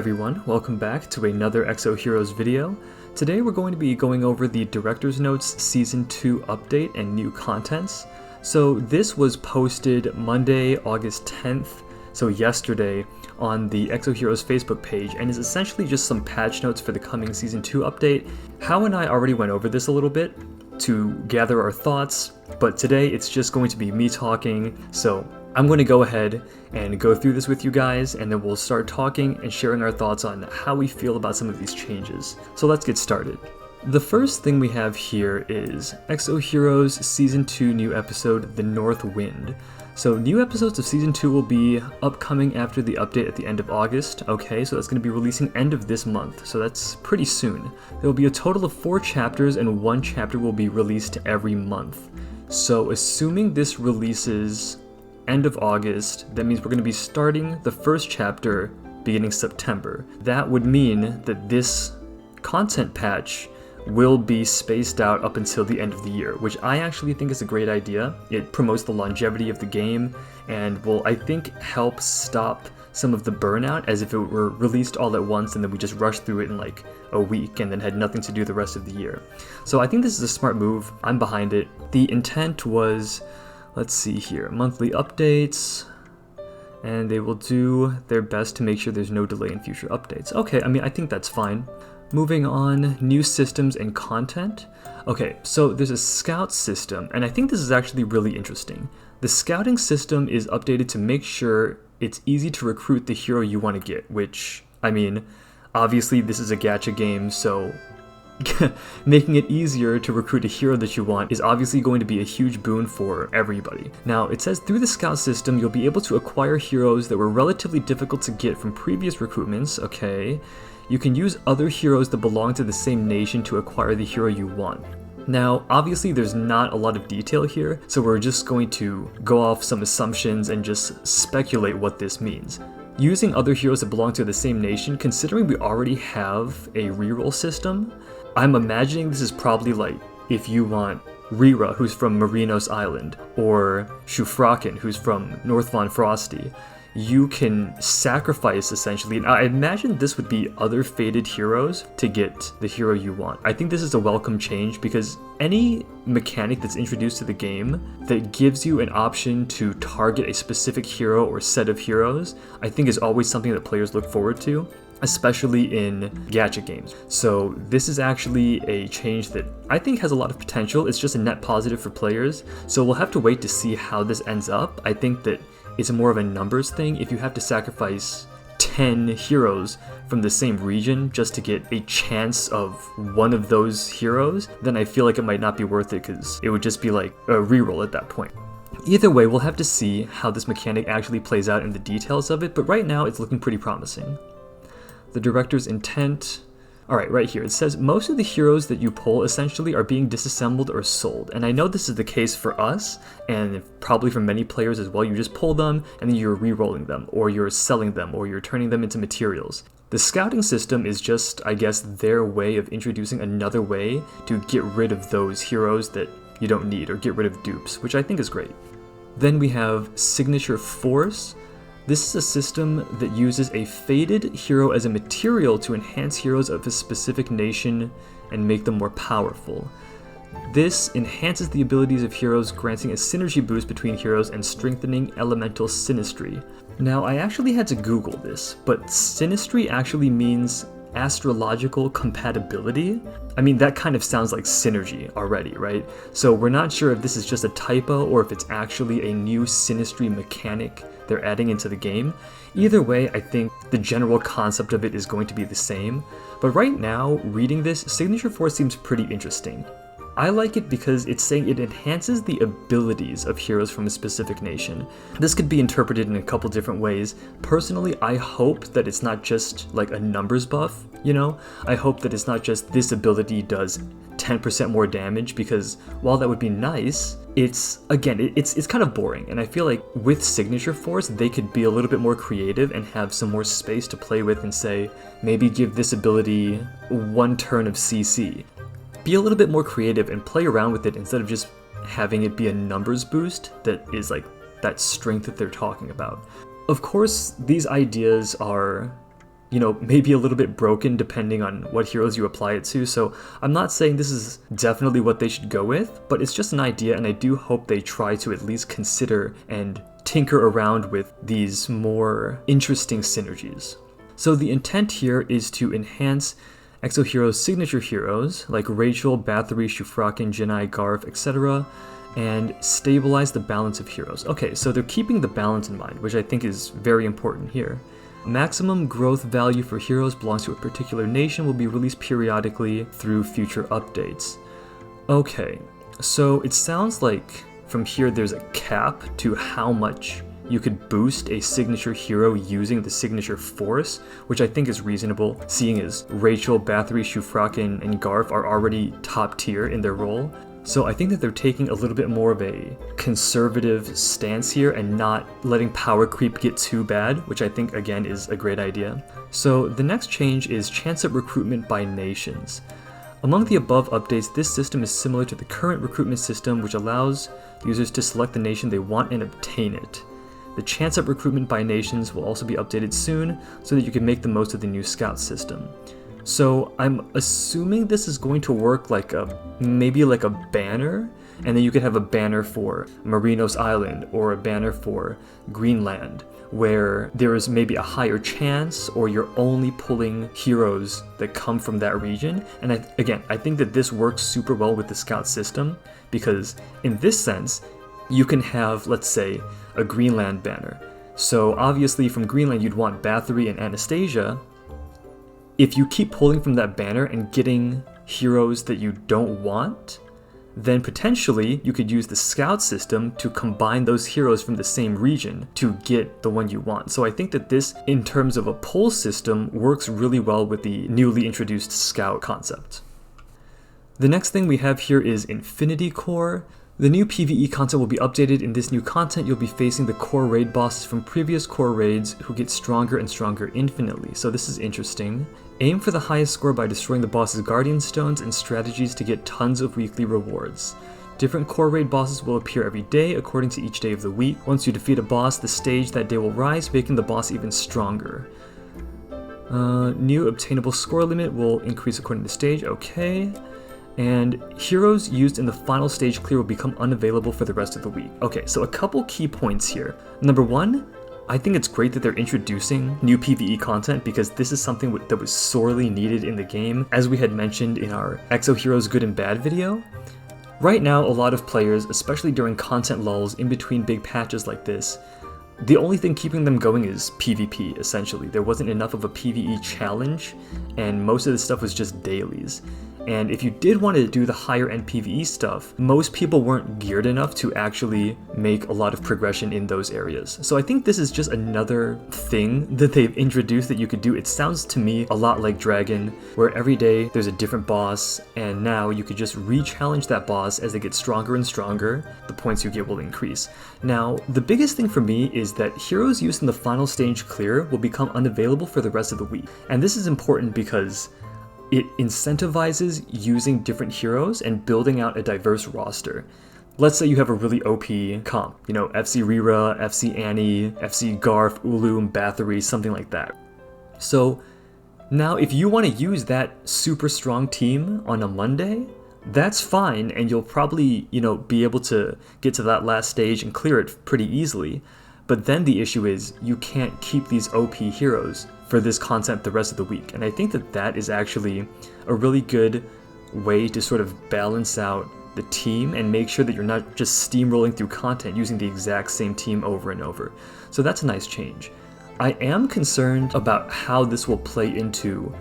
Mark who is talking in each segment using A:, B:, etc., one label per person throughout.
A: everyone, welcome back to another Exos Heroes video. Today we're going to be going over the Director's Notes Season 2 update and new contents. So this was posted Monday, August 10th, so yesterday, on the Exos Heroes Facebook page, and is essentially just some patch notes for the coming Season 2 update. How and I already went over this a little bit to gather our thoughts, but today it's just going to be me talking, so I'm going to go ahead and go through this with you guys, and then we'll start talking and sharing our thoughts on how we feel about some of these changes. So let's get started. The first thing we have here is Exos Heroes Season 2 new episode, The North Wind. So new episodes of Season 2 will be upcoming after the update at the end of August. Okay, so that's going to be releasing end of this month, so that's pretty soon. There will be a total of 4 chapters, and 1 chapter will be released every month. So assuming this releases end of August, that means we're going to be starting the first chapter beginning September. That would mean that this content patch will be spaced out up until the end of the year, which I actually think is a great idea. It promotes the longevity of the game and will, I think, help stop some of the burnout, as if it were released all at once and then we just rushed through it in like a week and then had nothing to do the rest of the year. So I think this is a smart move. I'm behind it. The intent was, let's see here, monthly updates, and they will do their best to make sure there's no delay in future updates. Okay, I mean, I think that's fine. Moving on, new systems and content. Okay, so there's a scout system, and I think this is actually really interesting. The scouting system is updated to make sure it's easy to recruit the hero you want to get, which, I mean, obviously this is a gacha game, so making it easier to recruit a hero that you want is obviously going to be a huge boon for everybody. Now, it says through the scout system, you'll be able to acquire heroes that were relatively difficult to get from previous recruitments, okay? You can use other heroes that belong to the same nation to acquire the hero you want. Now, obviously there's not a lot of detail here, so we're just going to go off some assumptions and just speculate what this means. Using other heroes that belong to the same nation, considering we already have a reroll system, I'm imagining this is probably like if you want Rira, who's from Marinos Island, or Shufraken, who's from North Von Frosty, you can sacrifice essentially, and I imagine this would be other fated heroes to get the hero you want. I think this is a welcome change because any mechanic that's introduced to the game that gives you an option to target a specific hero or set of heroes, I think is always something that players look forward to, especially in gacha games. So this is actually a change that I think has a lot of potential. It's just a net positive for players, so we'll have to wait to see how this ends up. I think that it's more of a numbers thing. If you have to sacrifice 10 heroes from the same region just to get a chance of one of those heroes, then I feel like it might not be worth it because it would just be like a reroll at that point. Either way, we'll have to see how this mechanic actually plays out in the details of it, but right now it's looking pretty promising. The director's intent. Alright, right here, it says most of the heroes that you pull essentially are being disassembled or sold, and I know this is the case for us, and probably for many players as well. You just pull them, and then you're re-rolling them, or you're selling them, or you're turning them into materials. The scouting system is just, I guess, their way of introducing another way to get rid of those heroes that you don't need, or get rid of dupes, which I think is great. Then we have Signature Force. This is a system that uses a fated hero as a material to enhance heroes of a specific nation and make them more powerful. This enhances the abilities of heroes, granting a synergy boost between heroes and strengthening elemental synastry. Now, I actually had to Google this, but synastry actually means astrological compatibility. I mean, that kind of sounds like synergy already, right? So we're not sure if this is just a typo or if it's actually a new synastry mechanic they're adding into the game. Either way, I think the general concept of it is going to be the same. But right now, reading this, Signature Force seems pretty interesting. I like it because it's saying it enhances the abilities of heroes from a specific nation. This could be interpreted in a couple different ways. Personally, I hope that it's not just like a numbers buff, you know? I hope that it's not just this ability does 10% more damage, because while that would be nice, it's kind of boring, and I feel like with Signature Force they could be a little bit more creative and have some more space to play with and say, maybe give this ability 1 turn of CC. Be a little bit more creative and play around with it instead of just having it be a numbers boost that is like that strength that they're talking about. Of course, these ideas are maybe a little bit broken depending on what heroes you apply it to. So I'm not saying this is definitely what they should go with, but it's just an idea, and I do hope they try to at least consider and tinker around with these more interesting synergies. So the intent here is to enhance Exo Heroes' signature heroes like Rachel, Bathory, Shufrakin, Jinai, Garf, etc., and stabilize the balance of heroes. Okay, so they're keeping the balance in mind, which I think is very important here. Maximum growth value for heroes belongs to a particular nation will be released periodically through future updates. Okay, so it sounds like from here there's a cap to how much you could boost a signature hero using the signature force, which I think is reasonable, seeing as Rachel, Bathory, Shufrakin, and Garf are already top tier in their role. So I think that they're taking a little bit more of a conservative stance here and not letting power creep get too bad, which I think again is a great idea. So the next change is chance at recruitment by nations. Among the above updates, this system is similar to the current recruitment system, which allows users to select the nation they want and obtain it. The chance at recruitment by nations will also be updated soon so that you can make the most of the new scout system. So I'm assuming this is going to work like maybe like a banner, and then you could have a banner for Marinos Island or a banner for Greenland, where there is maybe a higher chance, or you're only pulling heroes that come from that region. And I think that this works super well with the scout system, because in this sense, you can have, let's say, a Greenland banner. So obviously from Greenland you'd want Bathory and Anastasia. If you keep pulling from that banner and getting heroes that you don't want, then potentially you could use the scout system to combine those heroes from the same region to get the one you want. So I think that this, in terms of a pull system, works really well with the newly introduced scout concept. The next thing we have here is Infinity Core. The new PvE content will be updated. In this new content, you'll be facing the core raid bosses from previous core raids who get stronger and stronger infinitely, so this is interesting. Aim for the highest score by destroying the boss's guardian stones and strategies to get tons of weekly rewards. Different core raid bosses will appear every day according to each day of the week. Once you defeat a boss, the stage that day will rise, making the boss even stronger. New obtainable score limit will increase according to stage, okay. And heroes used in the final stage clear will become unavailable for the rest of the week. Okay, so a couple key points here. Number one, I think it's great that they're introducing new PvE content, because this is something that was sorely needed in the game, as we had mentioned in our Exo Heroes Good and Bad video. Right now, a lot of players, especially during content lulls in between big patches like this, the only thing keeping them going is PvP, essentially. There wasn't enough of a PvE challenge, and most of the stuff was just dailies. And if you did want to do the higher end PvE stuff, most people weren't geared enough to actually make a lot of progression in those areas. So I think this is just another thing that they've introduced that you could do. It sounds to me a lot like Dragon, where every day there's a different boss, and now you could just re-challenge that boss as they get stronger and stronger. The points you get will increase. Now, the biggest thing for me is that heroes used in the final stage clear will become unavailable for the rest of the week. And this is important because it incentivizes using different heroes and building out a diverse roster. Let's say you have a really OP comp, FC Rira, FC Annie, FC Garf, Ulu, Bathory, something like that. So now if you want to use that super strong team on a Monday, that's fine, and you'll probably, be able to get to that last stage and clear it pretty easily. But then the issue is you can't keep these OP heroes for this content the rest of the week. And I think that that is actually a really good way to sort of balance out the team and make sure that you're not just steamrolling through content using the exact same team over and over. So that's a nice change. I am concerned about how this will play into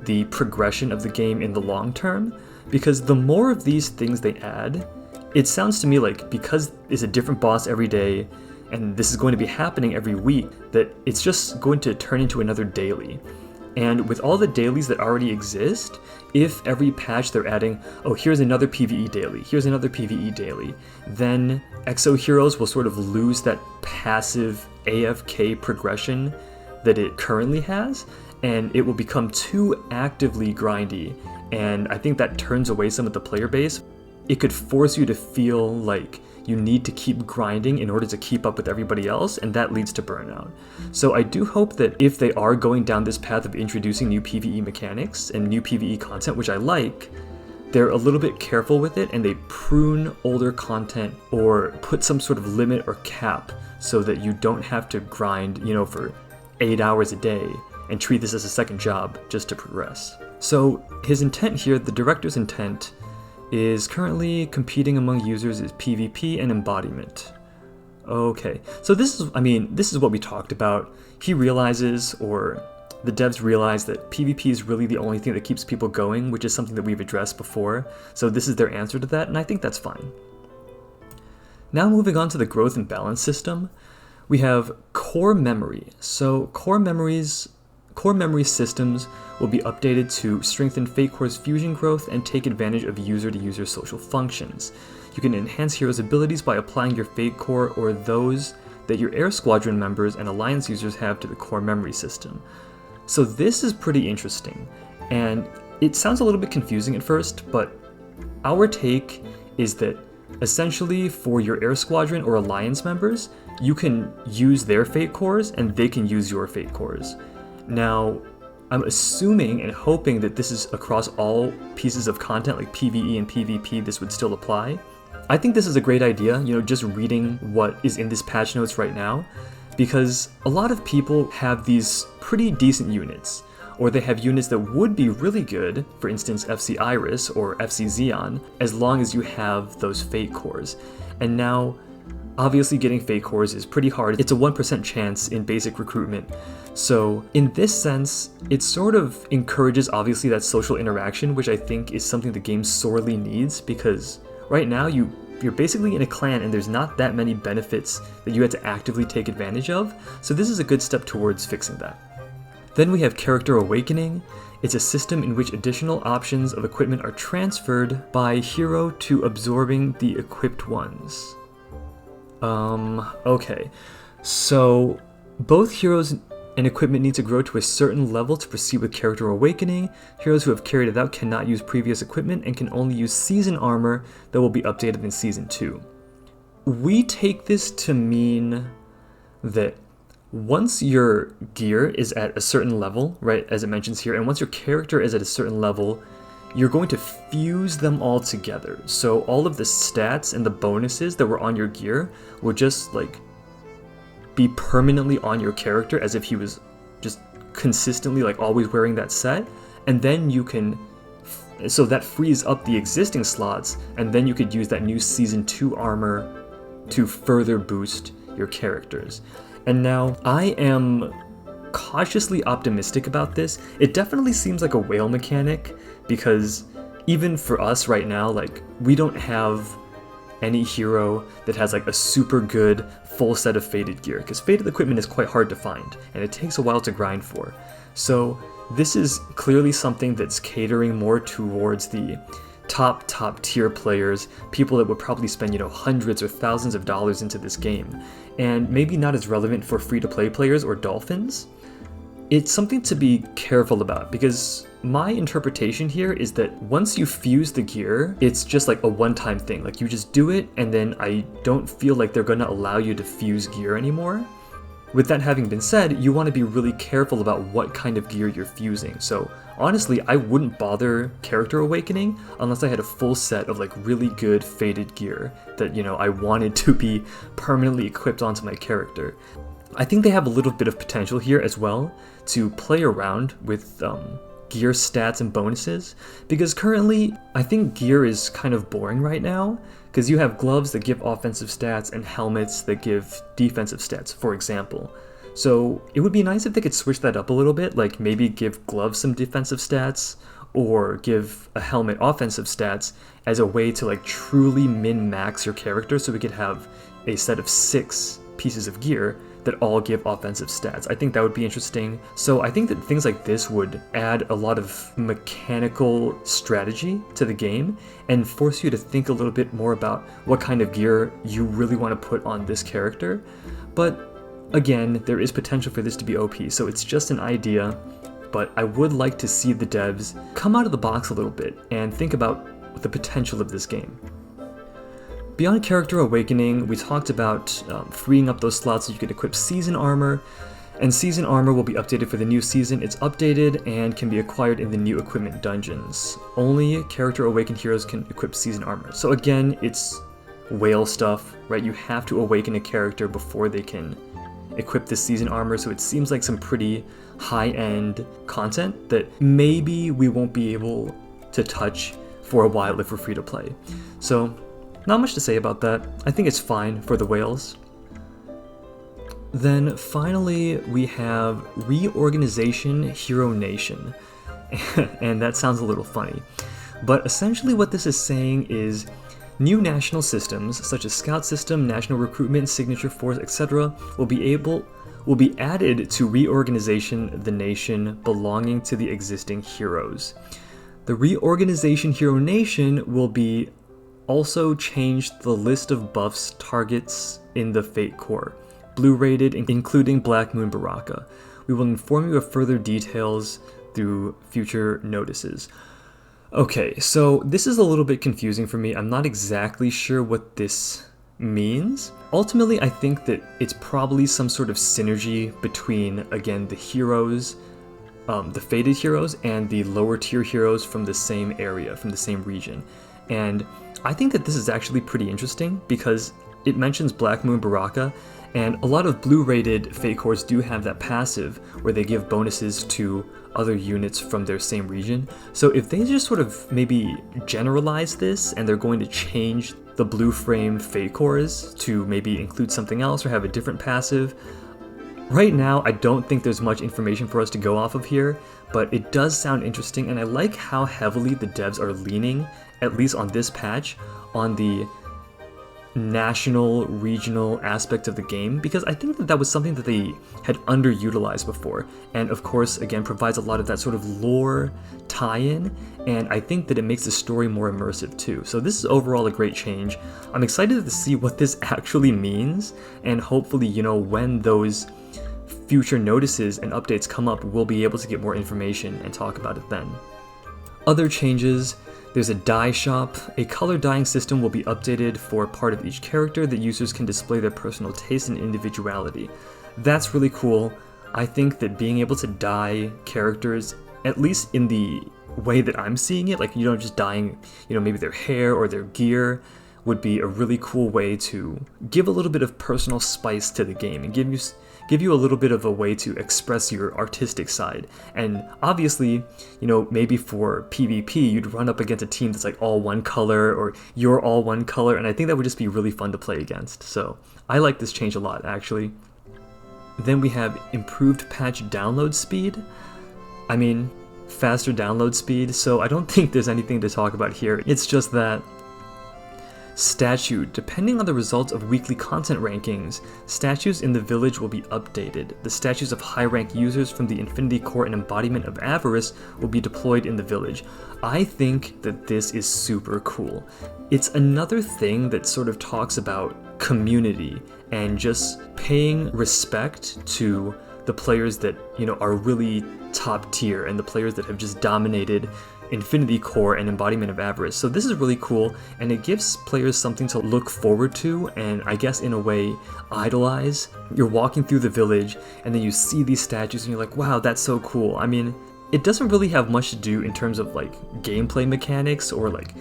A: the progression of the game in the long term, because the more of these things they add, it sounds to me like because it's a different boss every day, and this is going to be happening every week, that it's just going to turn into another daily. And with all the dailies that already exist, if every patch they're adding, oh, here's another PvE daily, here's another PvE daily, then Exo Heroes will sort of lose that passive AFK progression that it currently has, and it will become too actively grindy. And I think that turns away some of the player base. It could force you to feel like you need to keep grinding in order to keep up with everybody else, and that leads to burnout. So I do hope that if they are going down this path of introducing new PvE mechanics and new PvE content, which I like, they're a little bit careful with it and they prune older content or put some sort of limit or cap so that you don't have to grind, for 8 hours a day and treat this as a second job just to progress. So his intent here, the director's intent, is currently competing among users is PvP and embodiment. Okay, so this is what we talked about. He realizes, or the devs realize, that PvP is really the only thing that keeps people going, which is something that we've addressed before. So this is their answer to that, and I think that's fine. Now moving on to the growth and balance system, we have core memory. So core memory systems will be updated to strengthen Fate Core's fusion growth and take advantage of user-to-user social functions. You can enhance heroes' abilities by applying your Fate Core or those that your Air Squadron members and Alliance users have to the core memory system. So this is pretty interesting, and it sounds a little bit confusing at first, but our take is that essentially for your Air Squadron or Alliance members, you can use their Fate Cores and they can use your Fate Cores. Now, I'm assuming and hoping that this is across all pieces of content like PvE and PvP, this would still apply. I think this is a great idea, just reading what is in this patch notes right now, because a lot of people have these pretty decent units, or they have units that would be really good, for instance FC Iris or FC Xeon, as long as you have those Fate Cores. And now, obviously getting Fate Cores is pretty hard. It's a 1% chance in basic recruitment. So in this sense, it sort of encourages obviously that social interaction, which I think is something the game sorely needs, because right now you're basically in a clan and there's not that many benefits that you had to actively take advantage of. So this is a good step towards fixing that. Then we have Character Awakening. It's a system in which additional options of equipment are transferred by hero to absorbing the equipped ones. Okay. So both heroes and equipment need to grow to a certain level to proceed with Character Awakening. Heroes who have carried it out cannot use previous equipment and can only use season armor that will be updated in Season 2. We take this to mean that once your gear is at a certain level, right, as it mentions here, and once your character is at a certain level, you're going to fuse them all together. So all of the stats and the bonuses that were on your gear will just be permanently on your character as if he was just consistently always wearing that set, and then you can, so that frees up the existing slots, and then you could use that new Season 2 armor to further boost your characters. And now I am cautiously optimistic about this. It definitely seems like a whale mechanic, because even for us right now, we don't have any hero that has a super good full set of fated gear, because fated equipment is quite hard to find and it takes a while to grind for. So this is clearly something that's catering more towards the top tier players, people that would probably spend hundreds or thousands of dollars into this game, and maybe not as relevant for free-to-play players or dolphins. It's something to be careful about, because my interpretation here is that once you fuse the gear, it's just a one-time thing. You just do it, and then I don't feel like they're going to allow you to fuse gear anymore. With that having been said, you want to be really careful about what kind of gear you're fusing. So honestly, I wouldn't bother Character Awakening unless I had a full set of really good fated gear that, I wanted to be permanently equipped onto my character. I think they have a little bit of potential here as well to play around with gear stats and bonuses, because currently I think gear is kind of boring right now, because you have gloves that give offensive stats and helmets that give defensive stats, for example. So it would be nice if they could switch that up a little bit, maybe give gloves some defensive stats or give a helmet offensive stats as a way to truly min-max your character, so we could have a set of 6 pieces of gear that all give offensive stats. I think that would be interesting. So I think that things like this would add a lot of mechanical strategy to the game and force you to think a little bit more about what kind of gear you really want to put on this character. But again, there is potential for this to be OP, so it's just an idea, but I would like to see the devs come out of the box a little bit and think about the potential of this game. Beyond Character Awakening, we talked about freeing up those slots so you can equip Season Armor, and Season Armor will be updated for the new season. It's updated and can be acquired in the new equipment dungeons. Only Character Awakened heroes can equip Season Armor. So again, it's whale stuff, right? You have to awaken a character before they can equip this Season Armor, so it seems like some pretty high-end content that maybe we won't be able to touch for a while if we're free to play. So, not much to say about that. I think it's fine for the whales. Then finally, we have Reorganization Hero Nation. And that sounds a little funny. But essentially what this is saying is new national systems, such as Scout System, National Recruitment, Signature Force, etc., will be added to Reorganization the Nation belonging to the existing heroes. The Reorganization Hero Nation will be also change the list of buffs targets in the Fate Core, blue rated, including Black Moon Baraka. We will inform you of further details through future notices. Okay, so this is a little bit confusing for me. I'm not exactly sure what this means. Ultimately, I think that it's probably some sort of synergy between, again, the heroes, the Fated heroes, and the lower tier heroes from the same area, from the same region. And I think that this is actually pretty interesting because it mentions Black Moon Baraka, and a lot of blue-rated Fate Cores do have that passive where they give bonuses to other units from their same region. So if they just sort of maybe generalize this and they're going to change the blue frame Fate Cores to maybe include something else or have a different passive, right now I don't think there's much information for us to go off of here, but it does sound interesting, and I like how heavily the devs are leaning, at least on this patch, on the national, regional aspect of the game, because I think that was something that they had underutilized before, and of course, again, provides a lot of that sort of lore tie-in, and I think that it makes the story more immersive too. So this is overall a great change. I'm excited to see what this actually means, and hopefully, you know, when those future notices and updates come up, we'll be able to get more information and talk about it then. Other changes: there's a dye shop. A color dyeing system will be updated for part of each character that users can display their personal taste and individuality. That's really cool. I think that being able to dye characters, at least in the way that I'm seeing it, like, you know, just dyeing, you know, maybe their hair or their gear, would be a really cool way to give a little bit of personal spice to the game and give you a little bit of a way to express your artistic side. And obviously, you know, maybe for PvP, you'd run up against a team that's like all one color, or you're all one color, and I think that would just be really fun to play against. So I like this change a lot, actually. Then we have improved patch download speed. I mean, faster download speed, so I don't think there's anything to talk about here. It's just that statue. Depending on the results of weekly content rankings, statues in the village will be updated. The statues of high-rank users from the Infinity Core and Embodiment of Avarice will be deployed in the village. I think that this is super cool. It's another thing that sort of talks about community and just paying respect to the players that, you know, are really top tier and the players that have just dominated Infinity Core and Embodiment of Avarice. So this is really cool, and it gives players something to look forward to and, I guess, in a way, idolize. You're walking through the village and then you see these statues and you're like, wow, that's so cool. I mean, it doesn't really have much to do in terms of like gameplay mechanics or like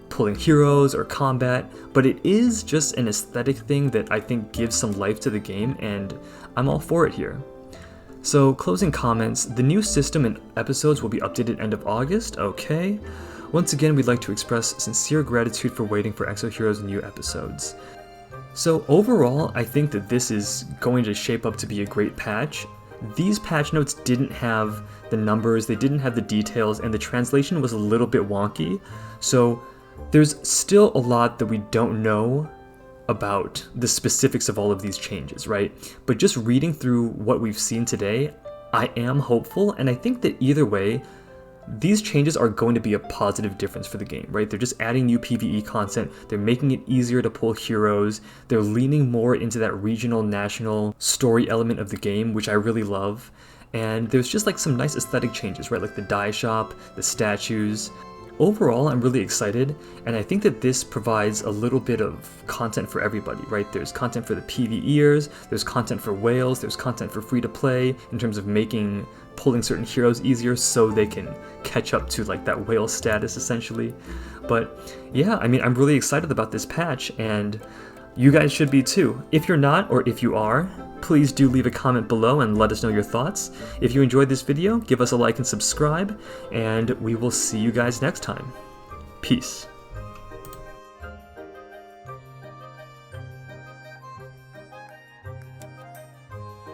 A: pulling heroes or combat, but it is just an aesthetic thing that I think gives some life to the game, and I'm all for it here. So, closing comments: the new system and episodes will be updated end of August, okay. Once again, we'd like to express sincere gratitude for waiting for Exos Heroes' new episodes. So overall, I think that this is going to shape up to be a great patch. These patch notes didn't have the numbers, they didn't have the details, and the translation was a little bit wonky, so there's still a lot that we don't know about the specifics of all of these changes, right? But just reading through what we've seen today, I am hopeful, and I think that either way, these changes are going to be a positive difference for the game, right? They're just adding new PvE content, they're making it easier to pull heroes, they're leaning more into that regional, national story element of the game, which I really love, and there's just like some nice aesthetic changes, right? Like the dye shop, the statues. Overall, I'm really excited, and I think that this provides a little bit of content for everybody, right? There's content for the PvEers, there's content for whales, there's content for free-to-play in terms of pulling certain heroes easier so they can catch up to like that whale status essentially. But yeah, I mean, I'm really excited about this patch, and you guys should be too. If you're not, or if you are, please do leave a comment below and let us know your thoughts. If you enjoyed this video, give us a like and subscribe, and we will see you guys next time. Peace.